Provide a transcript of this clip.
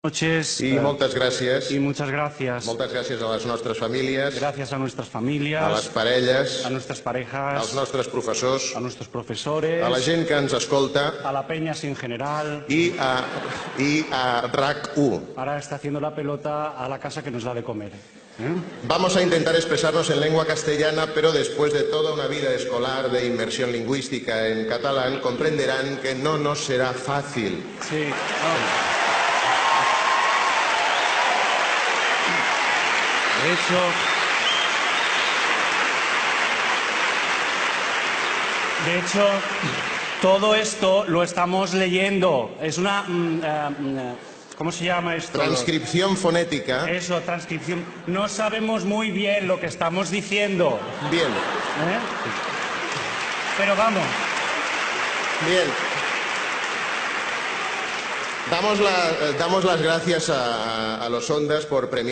Noches I moltes gràcies. y muchas gracias. Moltes gràcies a les nostres famílies, Gracias a nuestras familias, a les parelles, a nuestras parejas, als nostres professors, a nuestros profesores, a la gent que ens escolta a la peña en general. i a RAC1. Ahora está haciendo la pelota a la casa que nos da de comer. Vamos a intentar expresarnos en lengua castellana, pero después de toda una vida escolar de inmersión lingüística en catalán, comprenderán que no nos será fácil. Sí. De hecho, todo esto lo estamos leyendo. Es una... ¿cómo se llama esto? Transcripción fonética. Eso, transcripción. No sabemos muy bien lo que estamos diciendo. Bien. Pero vamos. Bien. Damos las gracias a los Ondas por premiar